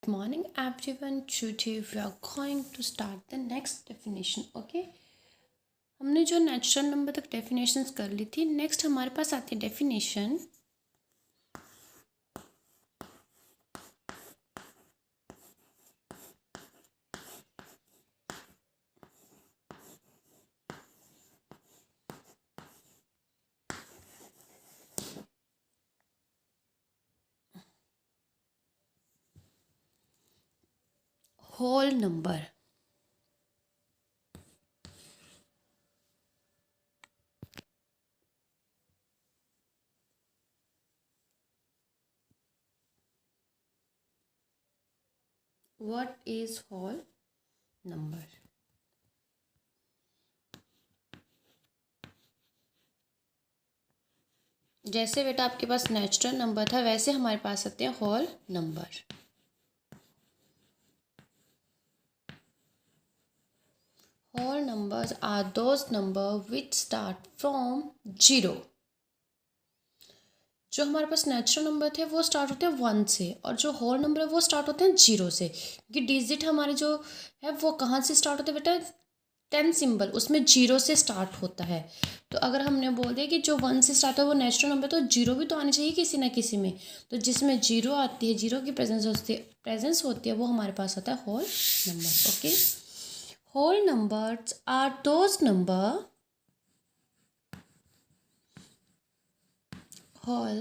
Good morning, everyone. Today we are going to start the next definition. Okay? हमने जो natural number तक definitions कर ली थी. Next हमारे पास आती है definition whole number. What is whole number? जैसे बेटा आपके पास नेचुरल नंबर था वैसे हमारे पास आते हैं whole number. Whole numbers are those numbers which start from 0. जो हमारे पास नेचुरल नंबर थे वो स्टार्ट होते हैं 1 से, और जो होल नंबर है वो स्टार्ट होते हैं 0 से. क्योंकि डिजिट हमारे जो है वो कहाँ से स्टार्ट होते हैं बेटा? 10 सिंबल उसमें 0 से स्टार्ट होता है. तो अगर हमने बोल दिया कि जो 1 से स्टार्ट है वो नेचुरल नंबर, तो 0 भी तो आनी चाहिए किसी ना किसी में. तो जिसमें 0 आती है, 0 की प्रेजेंस होती है वो हमारे पास आता है whole number. Okay, whole numbers are those number whole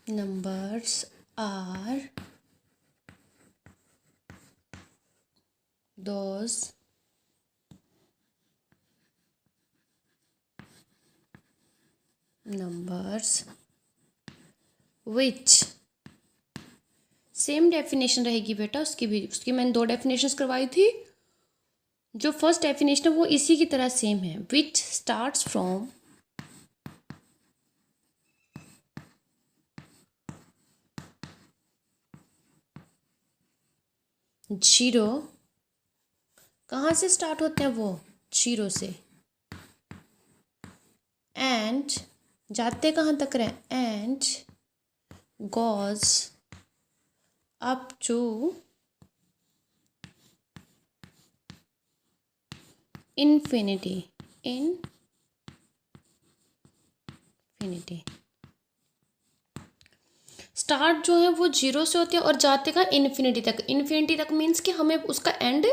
numbers are those numbers which same definition रहेगी बेटा उसकी भी. उसकी मैंने 2 डेफिनेशंस करवाई थी. जो फर्स्ट डेफिनेशन है वो इसी की तरह सेम है. विच स्टार्ट्स फ्रॉम 0. कहाँ से स्टार्ट होते हैं वो? 0 से. एंड जाते कहाँ तक रहे? And goes up to infinity. Start जो है वो 0 से होती है और जाते का इन्फिनिटी तक. इन्फिनिटी तक मीन्स कि हमें उसका एंड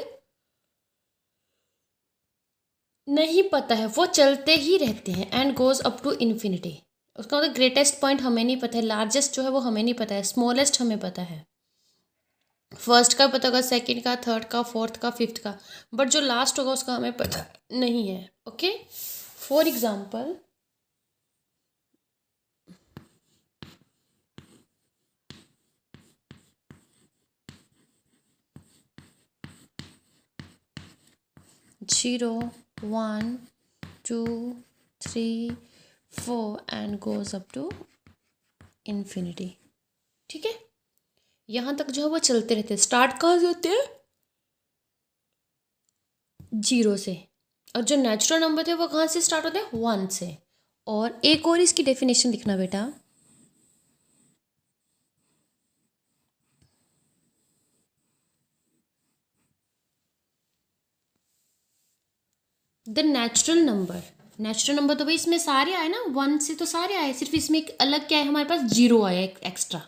नहीं पता है, वो चलते ही रहते हैं. And goes up to infinity. उसका मतलब ग्रेटेस्ट पॉइंट हमें नहीं पता है, लार्जेस्ट जो है वो हमें नहीं पता है, स्मॉलेस्ट हमें पता है. फर्स्ट का पता होगा, सेकंड का, थर्ड का, फोर्थ का, फिफ्थ का, बट जो लास्ट होगा उसका हमें पता नहीं है. Okay, for example 0, 1, 2, 3, 4 and goes up to infinity. ठीक है, यहाँ तक जो है वो चलते रहते हैं. स्टार्ट कहाँ से होते हैं? 0 से. और जो नेचुरल नंबर थे वो कहाँ से स्टार्ट होते हैं? 1 से. और एक और इसकी डेफिनेशन लिखना बेटा. द नेचुरल नंबर तो भाई इसमें सारे आए ना, 1 से तो सारे आए. सिर्फ इसमें एक अलग क्या है हमारे पास? 0 आया एक एक्स्ट्रा.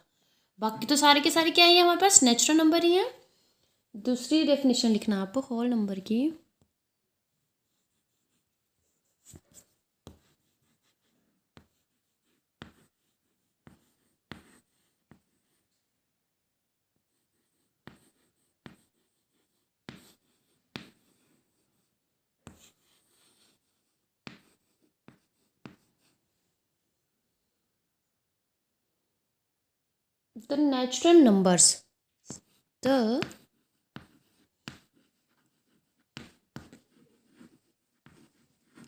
बाकी तो सारे के सारे क्या है हमारे पास? नेचुरल नंबर ही है. दूसरी डेफिनेशन लिखना आप होल नंबर की. the natural numbers the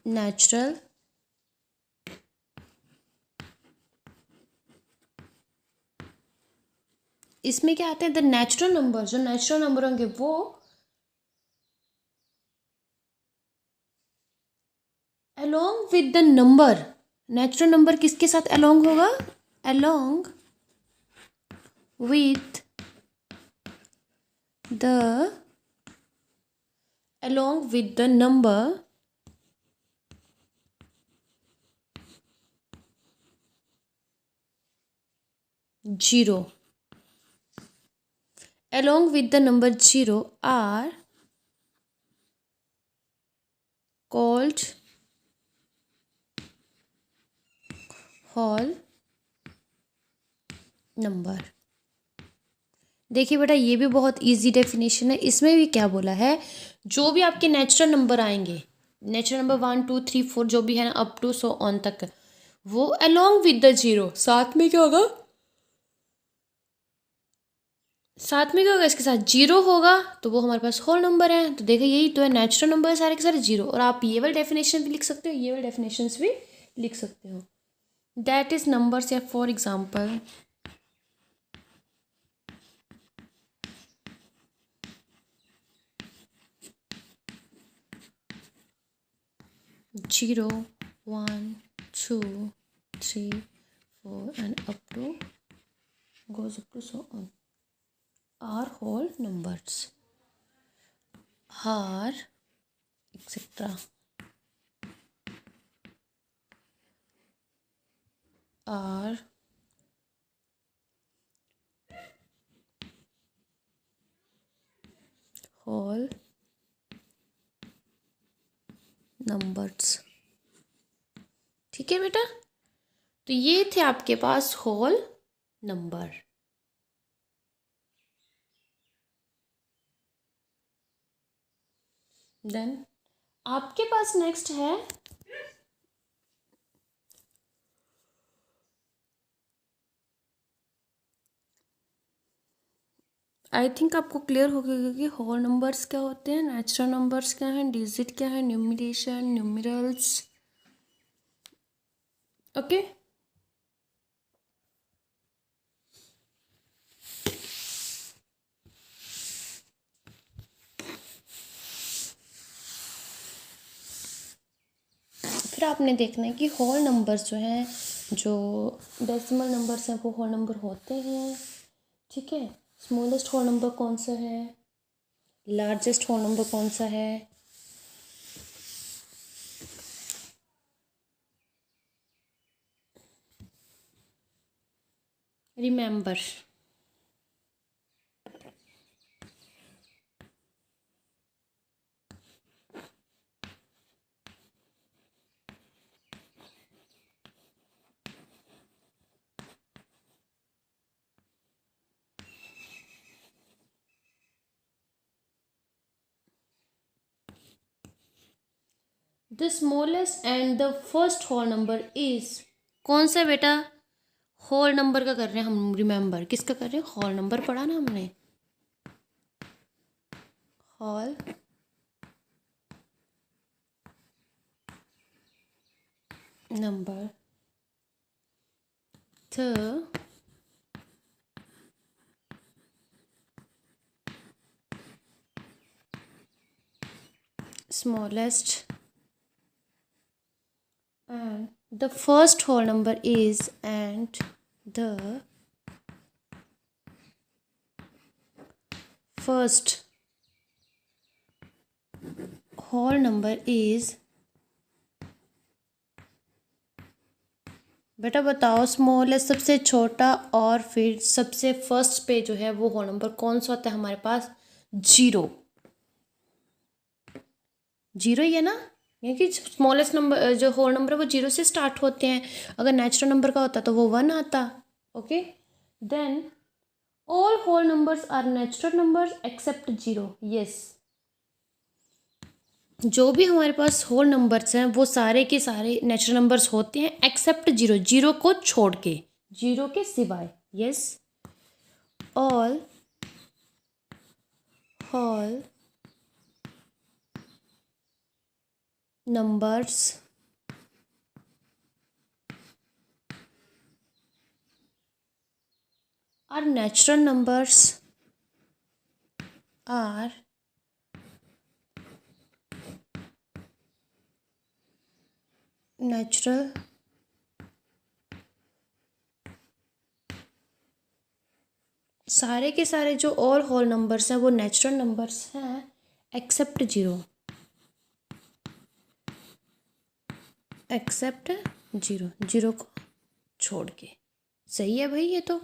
natural इसमें क्या आते हैं? The natural number. जो नेचुरल नंबर होंगे वो along with the number natural number किसके साथ अलोंग होगा? Along with the number 0. Along with the number 0 are called whole number. देखिए बेटा, ये भी बहुत इजी डेफिनेशन है। इसमें भी क्या बोला है, जो भी आपके नेचुरल नंबर आएंगे, नेचुरल नंबर 1 2 3 4 जो भी है ना, अप टू सो ऑन तक, वो अलोंग विद द 0, साथ में क्या होगा, इसके साथ 0 होगा, तो वो हमारे पास होल नंबर है। तो देखिए, यही तो है, नेचुरल नंबर है सारे के सारे 0। और आप ये वाली डेफिनेशन भी लिख सकते हो, ये वाली डेफिनेशन भी लिख सकते हो। दैट इज नंबर्स है। For example, zero, 1 2 3 4 and up to goes up to so on are whole numbers, are etc. are whole numbers। ठीक है बेटा, तो ये थे आपके पास होल नंबर। देन आपके पास नेक्स्ट है आई थिंक आपको क्लियर हो गया कि होल नंबर्स क्या होते हैं, नेचुरल नंबर्स क्या हैं, डिजिट क्या है, न्यूमरेशन, न्यूमरल्स। ओके, फिर आपने देखना है कि होल नंबर्स जो हैं, जो डेसिमल नंबर्स हैं, वो होल नंबर होते हैं। ठीक है, स्मॉलेस्ट होल नंबर कौन सा है, लार्जेस्ट होल नंबर कौन सा है। Remember, the smallest and the first whole number is, कौन सा बेटा, होल नंबर का कर रहे हैं हम, रिमेंबर किसका कर रहे हैं, होल नंबर पढ़ा ना हमने, whole number. The smallest and the first whole number is, and the first whole number is, बेटा बताओ, स्मॉलेस्ट सबसे छोटा और फिर सबसे फर्स्ट पे जो है वो होल नंबर कौन सा होता है हमारे पास, 0। 0 ही है ना, क्योंकि स्मॉलेस्ट नंबर जो होल नंबर है वो 0 से स्टार्ट होते हैं। अगर नेचुरल नंबर का होता तो वो 1 आता। Okay, then all whole numbers are natural numbers except 0। Yes, जो भी हमारे पास होल नंबर्स हैं वो सारे के सारे नेचुरल नंबर्स होते हैं एक्सेप्ट 0, 0 को छोड़ के, 0 के सिवाय। Yes, all whole numbers are natural numbers, are natural सारे के सारे जो ऑल होल नंबर्स हैं वो नेचुरल नंबर्स हैं except zero, except zero, zero को छोड़ के। सही है भाई ये तो,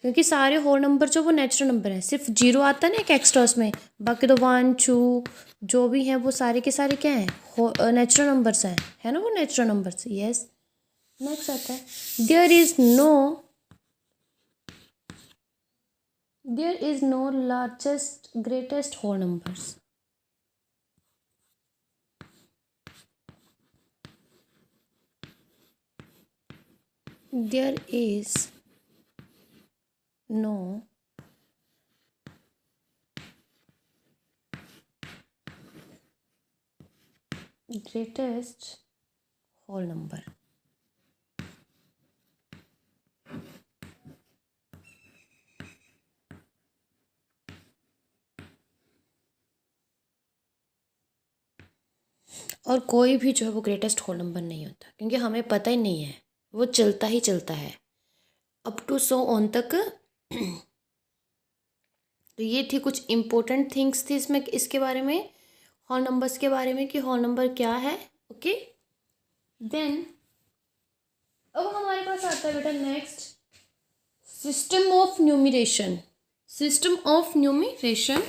क्योंकि सारे होल नंबर जो वो नेचुरल नंबर हैं, सिर्फ जीरो आता है ना एक एक्स्ट्रा उसमें, बाकी तो वन टू जो भी हैं वो सारे के सारे क्या हैं, नेचुरल नंबर्स हैं, है ना वो नेचुरल नंबर्स। यस, नेक्स्ट आता है there is no largest greatest whole numbers. There is no greatest whole number. और कोई भी जो है वो ग्रेटेस्ट होल नंबर नहीं होता, क्योंकि हमें पता ही नहीं है, वो चलता ही चलता है अप टू सो ऑन तक। तो ये थी कुछ इम्पोर्टेंट थिंग्स थी इसमें, इसके बारे में, होल नंबर्स के बारे में कि होल नंबर क्या है। ओके, देन अब हमारे पास आता है बेटा next, system of numeration. System of numeration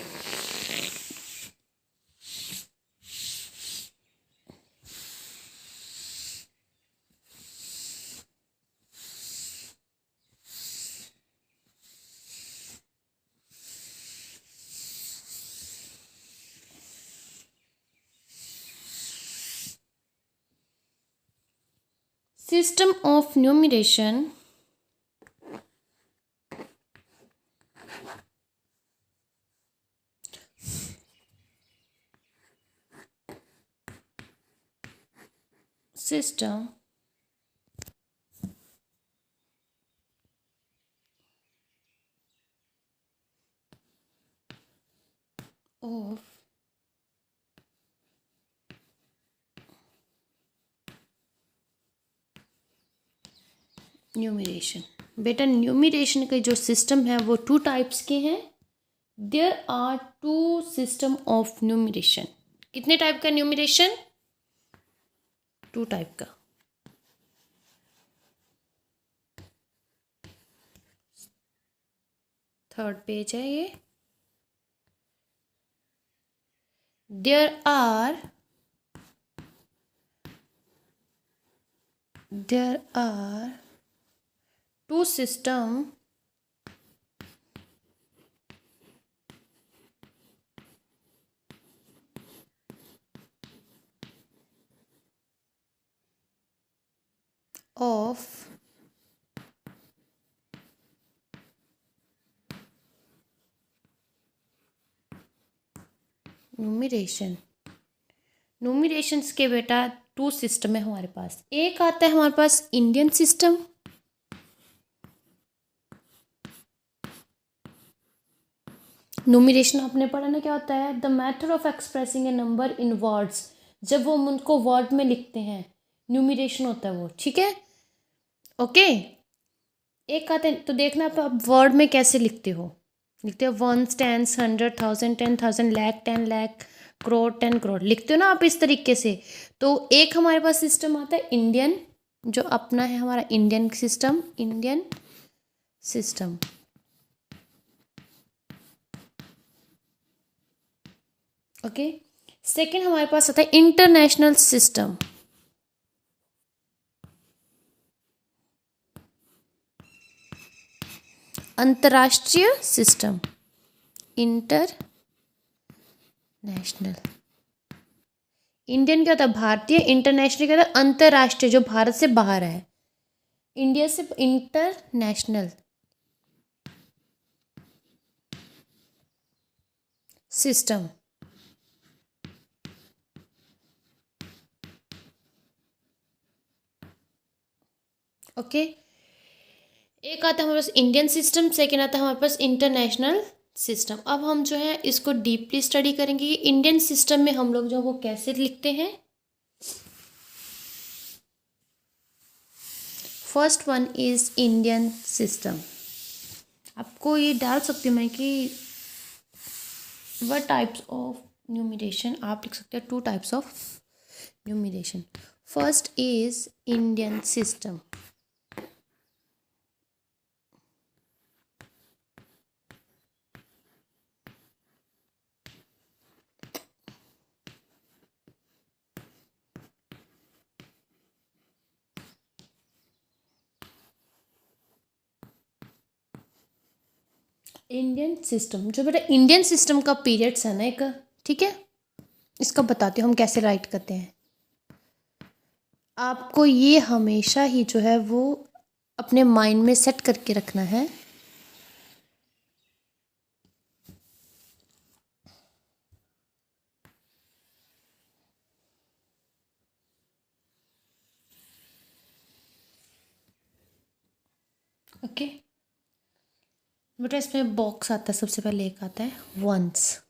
system of numeration system of numeration. बेटा न्यूमरेशन के जो सिस्टम है वो टू टाइप्स के हैं। There are two system of numeration. कितने टाइप का न्यूमरेशन? टू टाइप का। थर्ड पेज है ये। There are two system of numeration. Numerations के बेटा टू सिस्टम है हमारे पास। एक आता है हमारे पास इंडियन सिस्टम, न्यूमरेशन आपने पढ़ा ना क्या होता है, the method of expressing A number in words. जब वो हम उनको वर्ड में लिखते हैं न्यूमरेशन होता है वो, ठीक है, ओके। एक आते हैं तो देखना आप वर्ड में कैसे लिखते हो। लिखते हो वंस, टेंस, 100, 1000, 10,000, लाख, 10 लाख, करोड़, 10 करोड़, लिखते हो ना आप इस तरीके से। तो एक हमारे पास सिस्टम आता है इंडियन, जो अपना है हमारा Indian system, Indian system. Okay, second हमारे पास आता है इंटरनेशनल सिस्टम। अंतर्राष्ट्रीय सिस्टम, इंटरनेशनल। इंडियन क्या होता है? भारतीय। इंटरनेशनल क्या होता है? अंतर्राष्ट्रीय, जो भारत से बाहर है, इंडिया से। International system. ओके, एक आता है हमारे पास इंडियन सिस्टम, सेकेंड आता है हमारे पास इंटरनेशनल सिस्टम। अब हम जो है इसको डीपली स्टडी करेंगे। इंडियन सिस्टम में हम लोग जो वो कैसे लिखते हैं। First one is Indian system. आपको ये डाल सकती हूँ मैं कि what types of numeration, आप लिख सकते हैं 2 types of numeration. First is Indian system. Indian system, जो बेटा इंडियन सिस्टम का पीरियड्स है ना एक, ठीक है, इसका बताती हूँ हम कैसे राइट करते हैं। आपको ये हमेशा ही जो है वो अपने माइंड में सेट करके रखना है। ओके बेटा, इसमें बॉक्स आता है, सबसे पहले एक आता है वंस,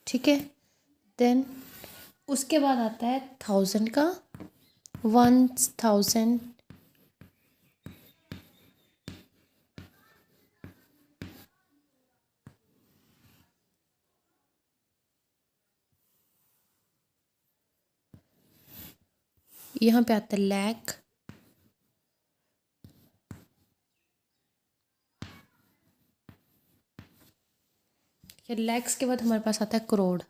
ठीक है, देन उसके बाद आता है 1000 का, 1000, यहाँ पे आता है लैख, या लैक्स के बाद हमारे पास आता है करोड़।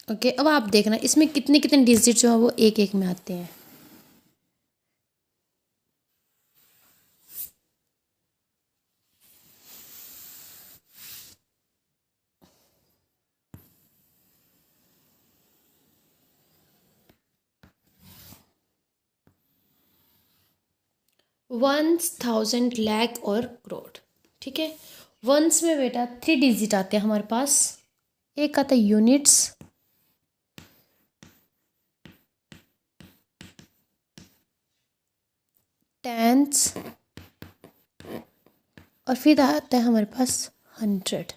ओके अब आप देखना इसमें कितने कितने डिजिट जो है वो एक एक में आते हैं। वंस, 1000, लैख और करोड़, ठीक है। वंस में बेटा 3 डिजिट आते हैं हमारे पास, एक आता है यूनिट्स, टेंस, और फिर आता है हमारे पास 100।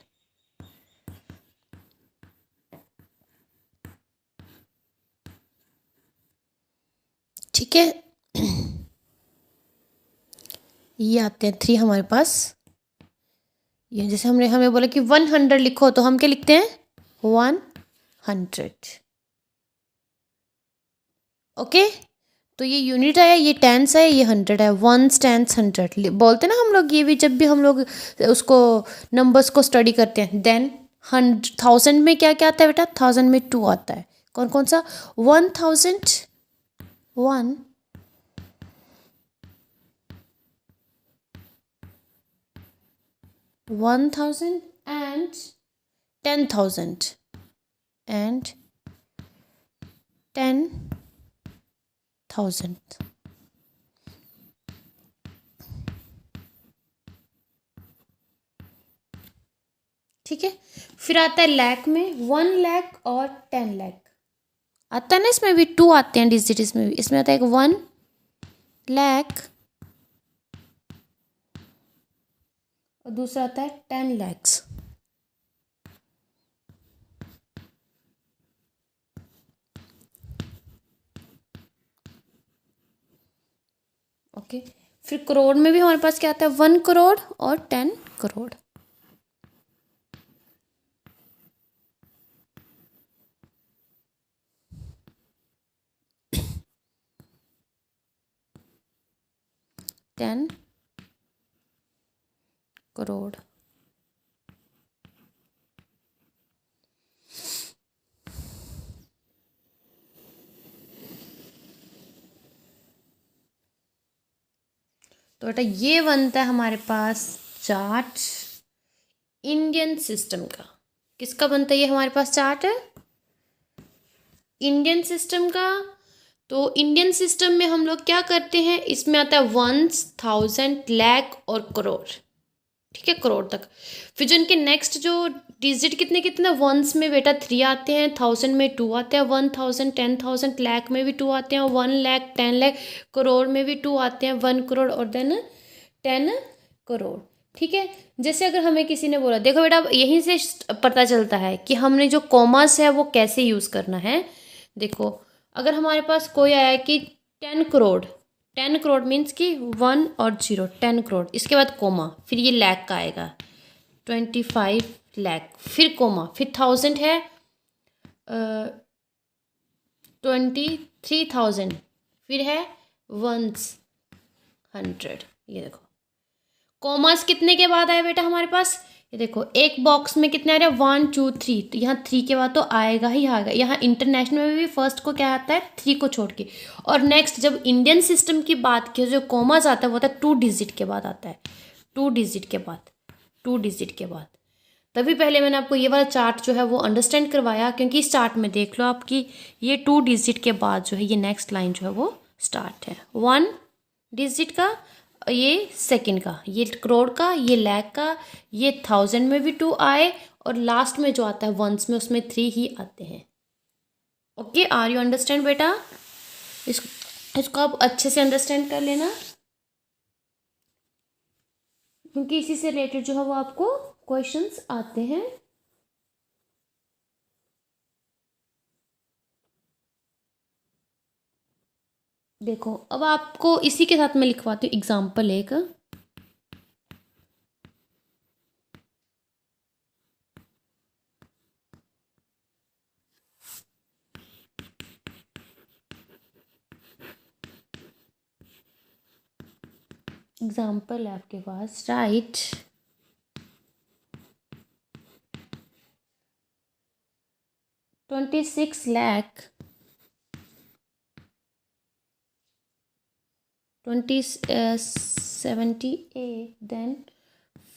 ठीक है, ये आते हैं 3 हमारे पास। ये जैसे हमने हमें बोला कि 100 लिखो, तो हम क्या लिखते हैं 100। ओके, तो ये यूनिट है, ये टेंस है, ये 100 है, वंस, टेंस, 100 बोलते ना हम लोग। ये भी जब भी हम लोग उसको नंबर्स को स्टडी करते हैं। देन 1000 में क्या क्या आता है बेटा, 1000 में 2 आता है, कौन कौन सा, 1000, 1, 1000 and 10,000 and 10,000। ठीक है, फिर आता है लैख में 1 लाख और 10 लाख आता है ना, इसमें भी 2 आते हैं डिजिट, इसमें भी, इसमें आता है 1 लाख और दूसरा आता है 10 लैक्स। ओके, फिर करोड़ में भी हमारे पास क्या आता है, 1 करोड़ और 10 करोड़। टेन करोड़। तो बेटा ये बनता है हमारे पास चार्ट इंडियन सिस्टम का। किसका बनता है ये हमारे पास चार्ट है, इंडियन सिस्टम का। तो इंडियन सिस्टम में हम लोग क्या करते हैं, इसमें आता है वंस, 1000, लाख और करोड़, ठीक है, करोड़ तक। फिर जो इनके नेक्स्ट जो डिजिट कितने कितने, वंस में बेटा 3 आते हैं, 1000 में 2 आते हैं, 1000, 10,000, लाख में भी 2 आते हैं, 1 लाख, 10 लाख, करोड़ में भी 2 आते हैं, 1 करोड़ और देन 10 करोड़। ठीक है। जैसे अगर हमें किसी ने बोला, देखो बेटा यहीं से पता चलता है कि हमने जो कॉमास है वो कैसे यूज़ करना है। देखो अगर हमारे पास कोई आया है कि 10 करोड़, 10 करोड़ मीन्स कि 1 और 0, 10 करोड़, इसके बाद कोमा, फिर ये लैख का आएगा 25 लाख, फिर कोमा, फिर 1000 है 23,000, फिर है 100। ये देखो कॉमर्स कितने के बाद आया बेटा हमारे पास, ये देखो एक बॉक्स में कितने आ रहे हैं 1 2 3, तो यहाँ 3 के बाद तो आएगा ही आएगा। यहाँ इंटरनेशनल में भी फर्स्ट को क्या आता है 3 को छोड़ के। और नेक्स्ट जब इंडियन सिस्टम की बात की जो कॉमर्स आता है वो आता है 2 डिजिट के बाद आता है, 2 डिजिट के बाद, 2 डिजिट के बाद। तभी पहले मैंने आपको ये वाला चार्ट जो है वो अंडरस्टैंड करवाया, क्योंकि इस चार्ट में देख लो आपकी ये 2 डिजिट के बाद जो है ये नेक्स्ट लाइन जो है वो स्टार्ट है 1 डिजिट का, ये सेकंड का, ये करोड़ का, ये लाख का, ये 1000 में भी 2 आए, और लास्ट में जो आता है वंस में उसमें 3 ही आते हैं। ओके, आर यू अंडरस्टैंड बेटा? इसको आप अच्छे से अंडरस्टैंड कर लेना, क्योंकि इसी से रिलेटेड जो है वो आपको क्वेश्चंस आते हैं। देखो अब आपको इसी के साथ मैं लिखवाती हूँ एग्जाम्पल एक। एग्जाम्पल है आपके पास, right 26 lakh 78 then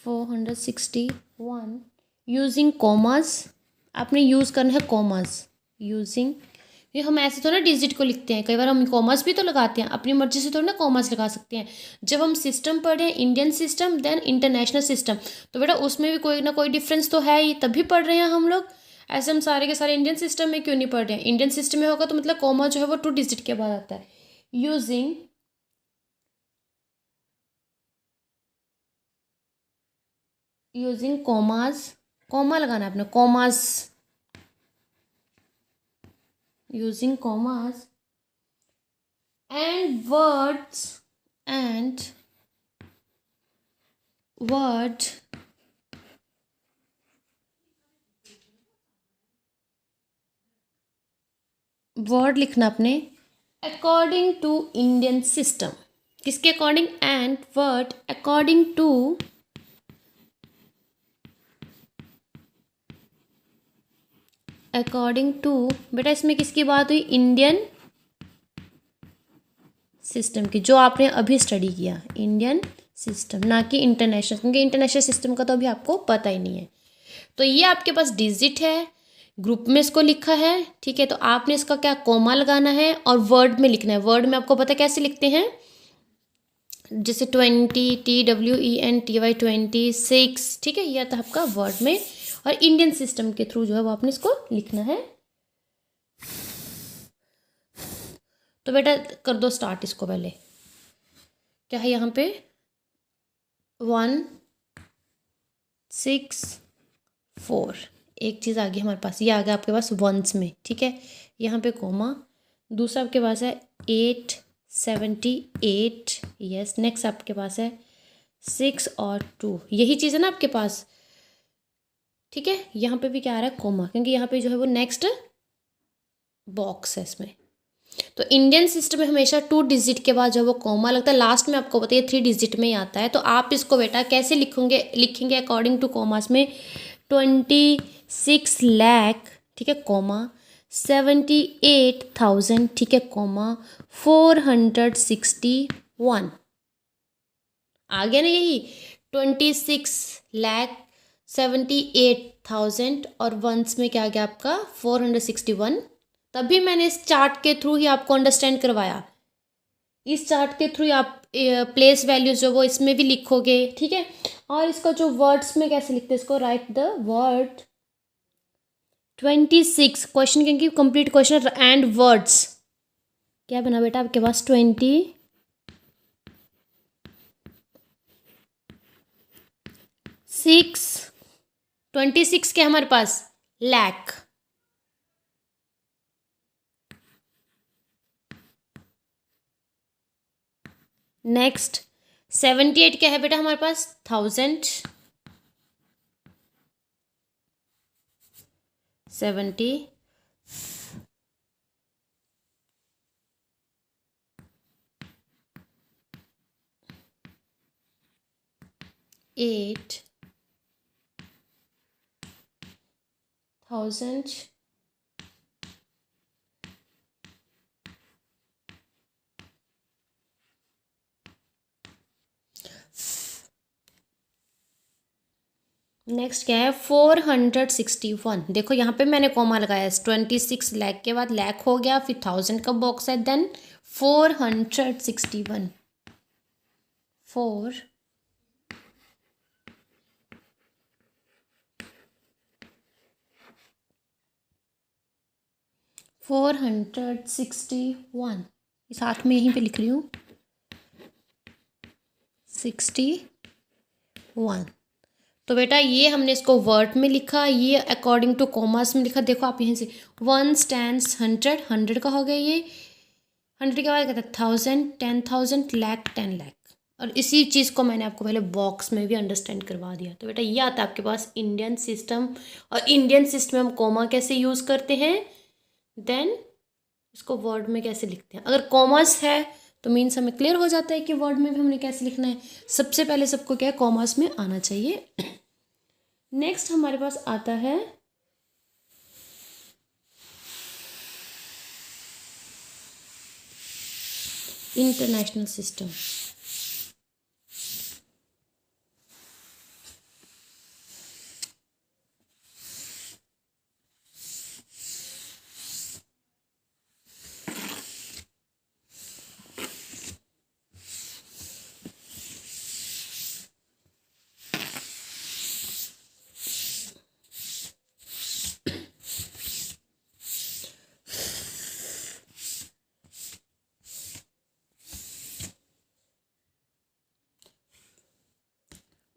461 using commas. आपने यूज़ करना है कॉमास यूजिंग, ये हम ऐसे तो ना डिजिट को लिखते हैं, कई बार हम कॉमर्स भी तो लगाते हैं, अपनी मर्जी से थोड़ी ना कॉमर्स लगा सकते हैं। जब हम सिस्टम पढ़ रहे हैं Indian system then international system, तो बेटा उसमें भी कोई ना कोई डिफरेंस तो है ही, तभी पढ़ रहे हैं हम लोग। ऐसे हम सारे के सारे इंडियन सिस्टम में क्यों नहीं पढ़ रहे हैं? इंडियन सिस्टम में होगा तो मतलब कॉमा जो है वो 2 डिजिट के बाद आता है। यूजिंग कॉमास, कॉमा लगाना है अपने, commas using commas and word लिखना अपने अकॉर्डिंग टू इंडियन सिस्टम, किसके according, and word according to बेटा इसमें किसकी बात हुई, इंडियन सिस्टम की, जो आपने अभी स्टडी किया इंडियन सिस्टम, ना कि इंटरनेशनल, क्योंकि इंटरनेशनल सिस्टम का तो अभी आपको पता ही नहीं है। तो ये आपके पास डिजिट है, ग्रुप में इसको लिखा है, ठीक है। तो आपने इसका क्या कोमा लगाना है और वर्ड में लिखना है। वर्ड में आपको पता कैसे लिखते हैं, जैसे 20 TWENTY 26, ठीक है, यह था आपका वर्ड में, और इंडियन सिस्टम के थ्रू जो है वो आपने इसको लिखना है। तो बेटा कर दो स्टार्ट इसको, पहले क्या है यहाँ पे 1 6 4, एक चीज़ आ गई हमारे पास, ये आ गया आपके पास वंस में, ठीक है, यहाँ पे कोमा। दूसरा आपके पास है 878, यस। नेक्स्ट आपके पास है 6 और 2, यही चीज़ है ना आपके पास, ठीक है। यहाँ पे भी क्या आ रहा है कोमा, क्योंकि यहाँ पे जो है वो नेक्स्ट बॉक्स है इसमें। तो इंडियन सिस्टम में हमेशा 2 डिजिट के बाद जो वो कॉमा लगता है, लास्ट में आपको बताइए 3 डिजिट में ही आता है। तो आप इसको बेटा कैसे लिखेंगे अकॉर्डिंग टू कॉमास में, 26 लाख, ठीक है, कॉमा 78,000, ठीक है, कॉमा 461, आ गया ना यही 26,78,000 और वंस में क्या आ गया आपका 461। तभी मैंने इस चार्ट के थ्रू ही आपको अंडरस्टैंड करवाया, इस चार्ट के थ्रू ही आप प्लेस वैल्यूज जो वो इसमें भी लिखोगे, ठीक है। और इसका जो वर्ड्स में कैसे लिखते हैं इसको, राइट द वर्ड 26 क्वेश्चन, क्योंकि कंप्लीट क्वेश्चन एंड वर्ड्स क्या बना बेटा आपके पास 20 26 के हमारे पास लाख। नेक्स्ट 78 क्या है बेटा हमारे पास 1000। 70 8,000 नेक्स्ट क्या है 461। देखो यहाँ पे मैंने कॉमा लगाया 26 लाख के बाद लाख हो गया, फिर 1000 का बॉक्स है, देन 461 461 साथ में यहीं पे लिख रही हूँ 61। तो बेटा ये हमने इसको वर्ड में लिखा, ये अकॉर्डिंग टू कॉमास में लिखा। देखो आप यहीं से 1 टेंस 100, 100 का हो गया, ये 100 के बाद कहता है 1000, 10,000 लाख, 10 लाख। और इसी चीज़ को मैंने आपको पहले बॉक्स में भी अंडरस्टैंड करवा दिया। तो बेटा ये आता है आपके पास इंडियन सिस्टम। और इंडियन सिस्टम में हम कॉमा कैसे यूज़ करते हैं, देन इसको वर्ड में कैसे लिखते हैं। अगर कॉमर्स है तो मीन्स हमें क्लियर हो जाता है कि वर्ड में भी हमने कैसे लिखना है। सबसे पहले सबको क्या है कॉमर्स में आना चाहिए। नेक्स्ट हमारे पास आता है इंटरनेशनल सिस्टम।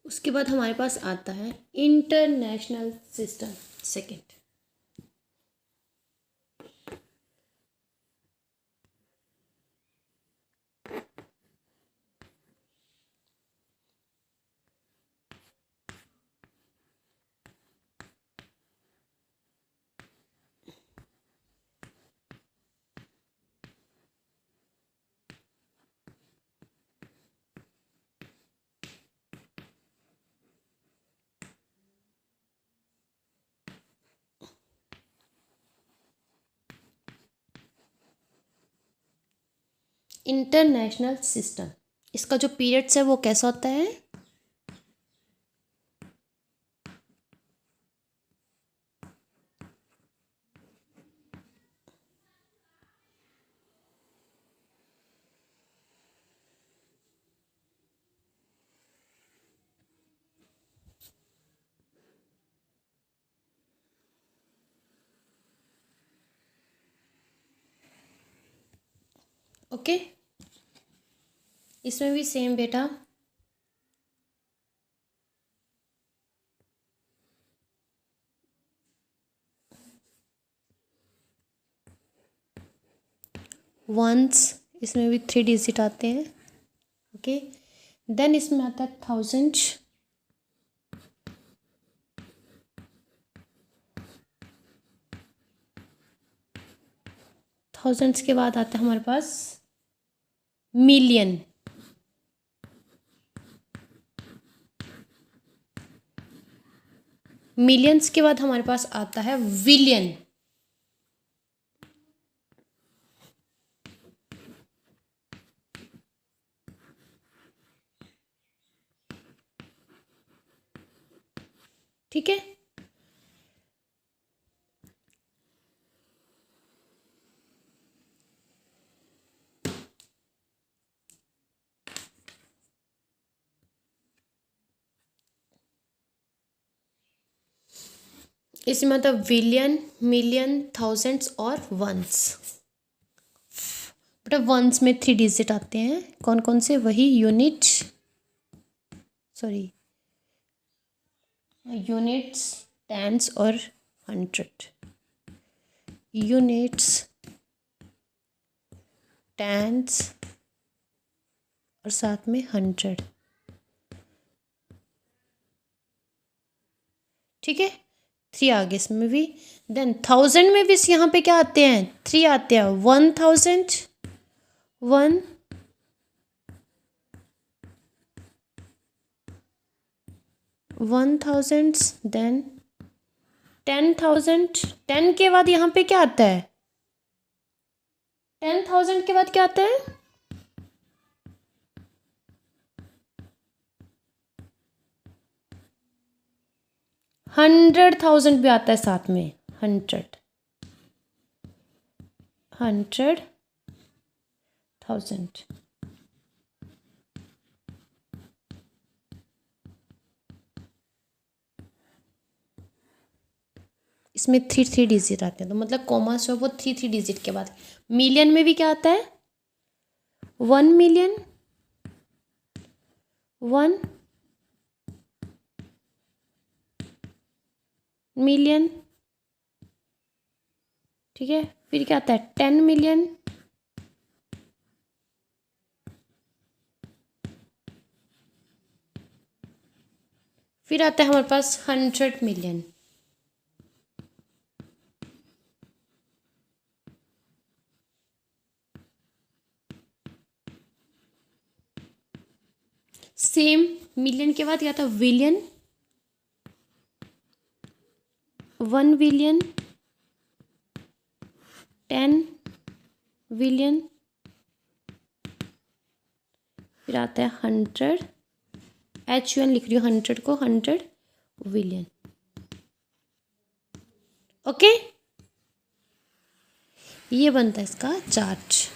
उसके बाद हमारे पास आता है international system second. International system, इसका जो पीरियड्स है वो कैसा होता है, ओके। इसमें भी सेम बेटा वंस, इसमें भी 3 डिजिट आते हैं, ओके। देन इसमें आता है 1000, थाउजेंड्स के बाद आता है हमारे पास मिलियन, मिलियंस के बाद हमारे पास आता है विलियन, ठीक है। इसमें मतलब विलियन, मिलियन, थाउजेंड्स और वंस। बेटा वंस में 3 डिजिट आते हैं, कौन कौन से, वही यूनिट, सॉरी यूनिट्स, टेंस और हंड्रेड। यूनिट्स, टेंस और साथ में हंड्रेड। ठीक है, 3 आ गए इसमें भी। देन 1000 में भी यहाँ पे क्या आते हैं, 3 आते हैं। 1000, 1000, देन 10,000। 10 के बाद यहाँ पे क्या आता है, 10,000 के बाद क्या आता है, 100,000 भी आता है साथ में। 100,000। इसमें 3 डिजिट आते हैं, तो मतलब कॉमा जो है वो 3 डिजिट के बाद। मिलियन में भी क्या आता है, 1 मिलियन, 1 मिलियन। ठीक है, फिर क्या आता है, 10 मिलियन, फिर आता है हमारे पास 100 मिलियन। सेम मिलियन के बाद क्या था, विलियन, 1 विलियन, 10 विलियन, फिर आता है 100, HUN लिख रही हूँ 100 को, 100 विलियन। ओके, ये बनता है इसका चार्ट।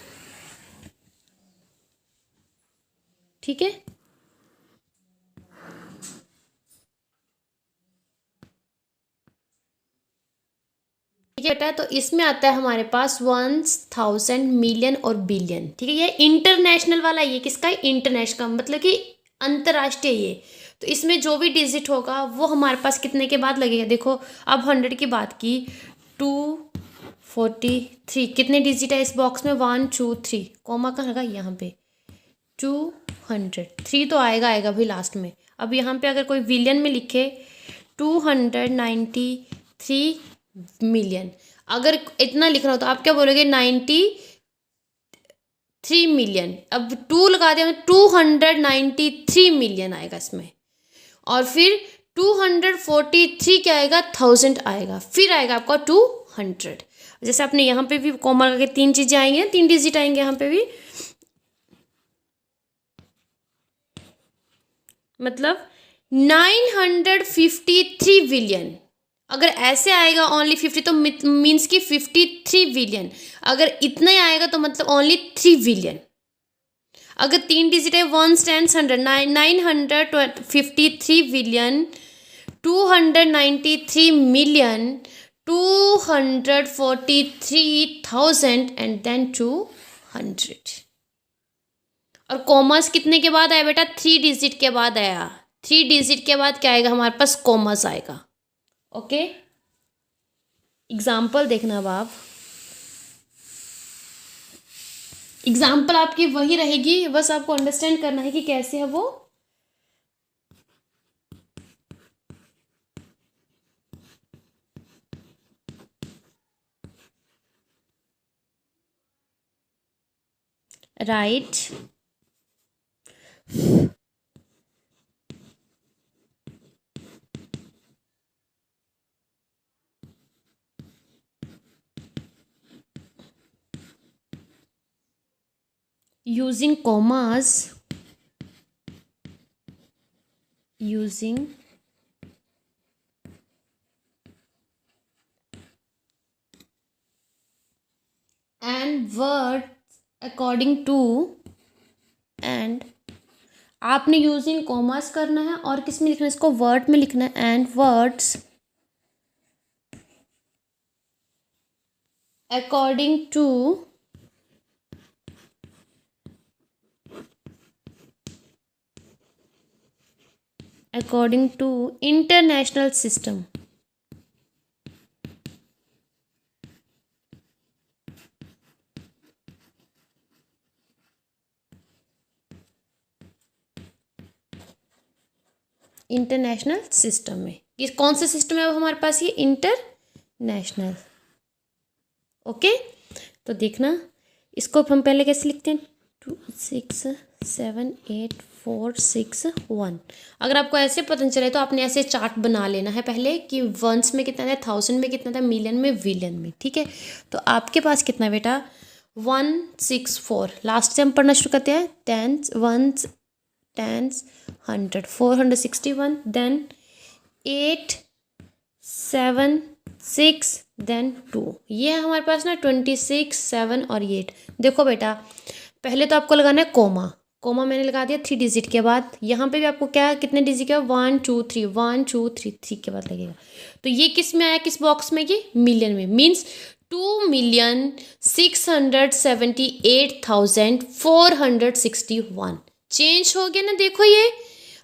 ठीक है, ठीक है बेटा, तो इसमें आता है हमारे पास 1000, मिलियन और बिलियन। ठीक है, ये इंटरनेशनल वाला, ये किसका है, इंटरनेशनल का मतलब कि अंतर्राष्ट्रीय। ये तो इसमें जो भी डिजिट होगा वो हमारे पास कितने के बाद लगेगा, देखो अब 100 की बात की, 243 कितने डिजिट है इस बॉक्स में, 1 2 3, कॉमा कहाँ लगा, यहाँ पे 200, 3 तो आएगा आएगा भाई लास्ट में। अब यहाँ पे अगर कोई विलियन में लिखे 293 मिलियन, अगर इतना लिखना हो तो आप क्या बोलोगे, 93 मिलियन। अब 2 लगा दिया, 293 मिलियन आएगा इसमें। और फिर 243 क्या आएगा, 1000 आएगा, फिर आएगा आपका 200। जैसे आपने यहाँ पे भी कॉमा लगा के 3 चीजें आएंगी ना, 3 डिजिट आएंगे यहाँ पे भी, मतलब 953 विलियन। अगर ऐसे आएगा ओनली 50 तो मीन्स कि 53 विलियन। अगर इतना ही आएगा तो मतलब ओनली 3 विलियन। अगर 3 डिजिट है, 1 10 100, 953 विलियन, 293 मिलियन, 243,000 एंड देन 200। और कॉमर्स कितने के बाद आया बेटा, 3 डिजिट के बाद आया। 3 डिजिट के बाद क्या आएगा हमारे पास, कॉमर्स आएगा। ओके, एग्जाम्पल देखना अब आप, एग्जाम्पल आपकी वही रहेगी, बस आपको अंडरस्टैंड करना है कि कैसे है वो। Right using commas, using and words according to, and आपने यूजिंग कॉमर्स करना है और किस में लिखना है, इसको वर्ड में लिखना है, and words according to according to international system. International system में ये कौन सा सिस्टम है अब हमारे पास, ये इंटरनेशनल। ओके, तो देखना इसको हम पहले कैसे लिखते हैं, 2 6 7 8 4 6 1। अगर आपको ऐसे पता नहीं चले तो आपने ऐसे चार्ट बना लेना है पहले कि वंस में कितना था, थाउजेंड में कितना था, मिलियन में, विलियन में। ठीक है, तो आपके पास कितना बेटा 164। लास्ट से हम पढ़ना शुरू करते हैं, tens, ones, tens, 100, 461, then 8 7 6 then 2। ये है हमारे पास ना 26 7 और 8। देखो बेटा पहले तो आपको लगाना है कोमा। कोमा मैंने लगा दिया 3 डिजिट के बाद। यहाँ पे भी आपको क्या कितने डिजिट का 1 2 3 1 2 3 3 के बाद लगेगा। तो ये किस में आया, किस बॉक्स में, ये मिलियन में। मीन्स 2,678,461 चेंज हो गया ना। देखो ये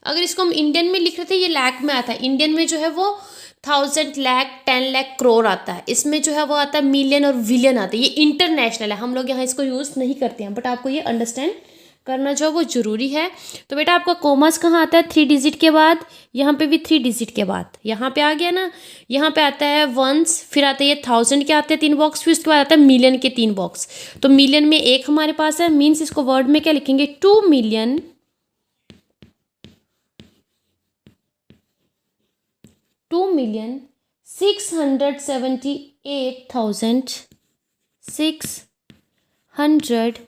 अगर इसको हम इंडियन में लिख रहे थे ये लैख में आता है, इंडियन में जो है वो 1000 लाख 10 लाख करोड़ आता है, इसमें जो है वो आता है मिलियन और विलियन आता है। ये इंटरनेशनल है, हम लोग यहाँ इसको यूज़ नहीं करते हैं, बट आपको ये अंडरस्टैंड करना जो है वो ज़रूरी है। तो बेटा आपका कॉमर्स कहाँ आता है, 3 डिजिट के बाद, यहाँ पे भी 3 डिजिट के बाद। यहाँ पे आ गया ना, यहाँ पे आता है वंस, फिर आता है ये 1000 के आते हैं 3 बॉक्स, फिर उसके बाद आता है मिलियन के 3 बॉक्स। तो मिलियन में एक हमारे पास है, मीन्स इसको वर्ड में क्या लिखेंगे, 2,678,600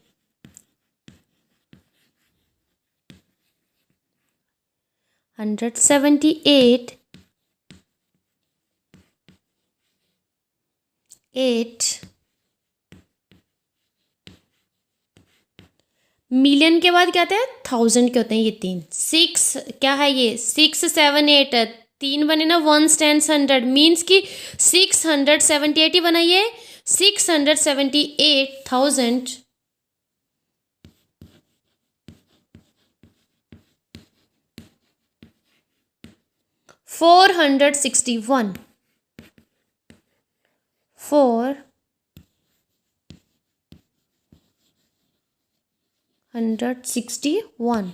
178 8 मिलियन के बाद क्या आता है, 1000 के होते हैं ये 3 6 क्या है ये 6 7 8 3 बने ना, 1 10 100 मीन्स कि 678 ही बनाइए, 678,000 461 461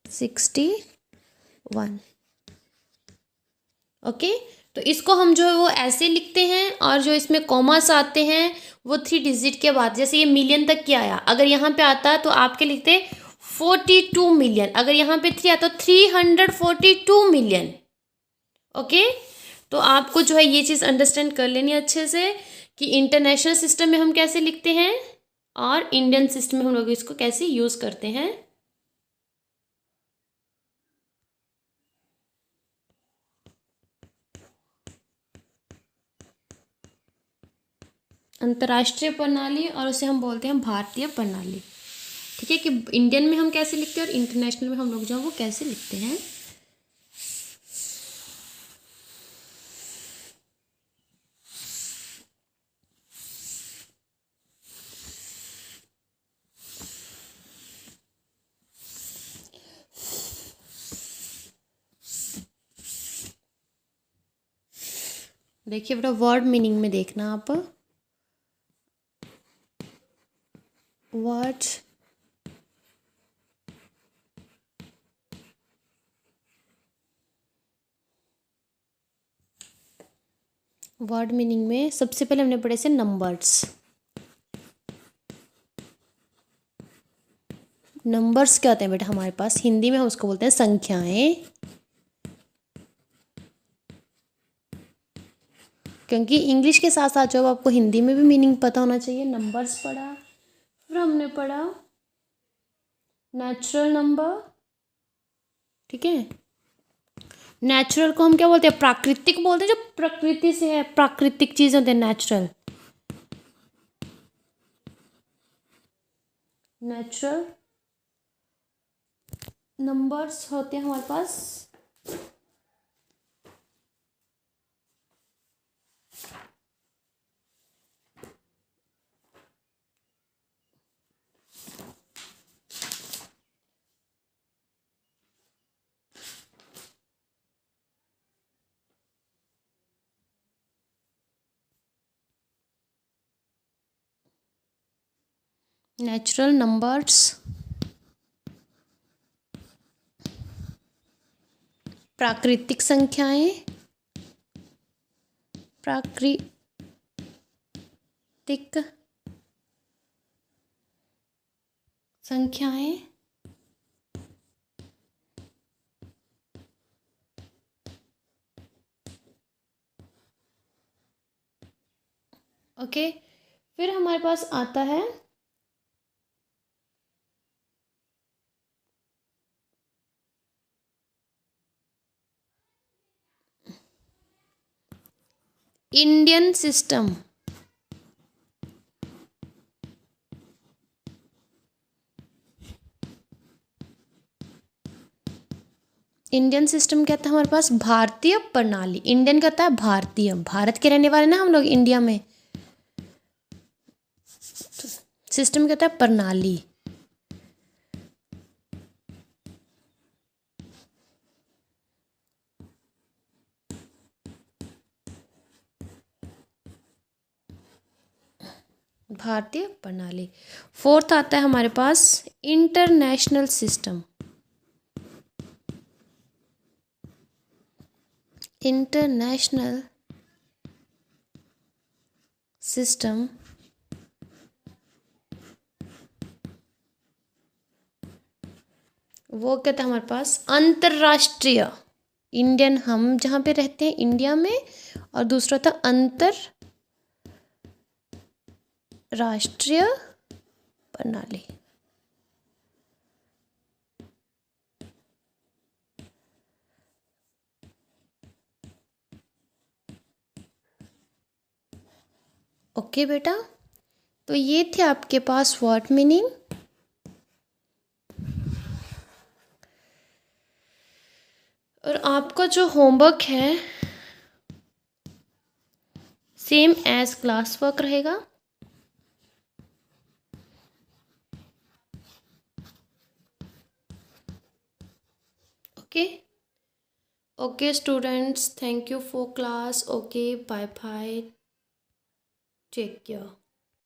61। ओके, तो इसको हम जो है वो ऐसे लिखते हैं, और जो इसमें कॉमास आते हैं वो 3 डिजिट के बाद। जैसे ये मिलियन तक क्या आया, अगर यहाँ पे आता तो आपके लिखते 42 मिलियन, अगर यहाँ पे 3 आता तो 342 मिलियन। ओके, तो आपको जो है ये चीज़ अंडरस्टैंड कर लेनी है अच्छे से कि इंटरनेशनल सिस्टम में हम कैसे लिखते हैं और इंडियन सिस्टम में हम लोग इसको कैसे यूज़ करते हैं। अंतर्राष्ट्रीय प्रणाली और उसे हम बोलते हैं भारतीय प्रणाली। ठीक है, कि इंडियन में हम कैसे लिखते हैं और इंटरनेशनल में हम लोग जो है वो कैसे लिखते हैं। देखिए बेटा वर्ड मीनिंग में देखना आप, वर्ड वर्ड मीनिंग में सबसे पहले हमने पढ़े से नंबर्स। नंबर्स क्या होते हैं बेटा हमारे पास, हिंदी में हम उसको बोलते हैं संख्याएं, क्योंकि इंग्लिश के साथ साथ जो आपको हिंदी में भी मीनिंग पता होना चाहिए। नंबर्स पढ़ा, फिर हमने पढ़ा नेचुरल नंबर। ठीक है, नेचुरल को हम क्या बोलते हैं, प्राकृतिक बोलते हैं, जो प्रकृति से है, प्राकृतिक चीज होते हैं नेचुरल। नेचुरल नंबर्स होते हैं हमारे पास नेचुरल नंबर्स, प्राकृतिक संख्याएं, प्राकृतिक संख्याएं, ओके। फिर हमारे पास आता है इंडियन सिस्टम। इंडियन सिस्टम क्या था हमारे पास? भारतीय प्रणाली। इंडियन कहता है भारतीय, भारत के रहने वाले ना हम लोग इंडिया में। सिस्टम कहता है प्रणाली। भारतीय प्रणाली। फोर्थ आता है हमारे पास इंटरनेशनल सिस्टम। इंटरनेशनल सिस्टम वो कहता है हमारे पास अंतरराष्ट्रीय। इंडियन हम जहाँ पे रहते हैं इंडिया में, और दूसरा था अंतरराष्ट्रीय प्रणाली। ओके बेटा, तो ये थे आपके पास वर्ड मीनिंग। और आपका जो होमवर्क है सेम एज क्लास वर्क रहेगा। Okay okay students, thank you for class. Okay, bye bye, take care.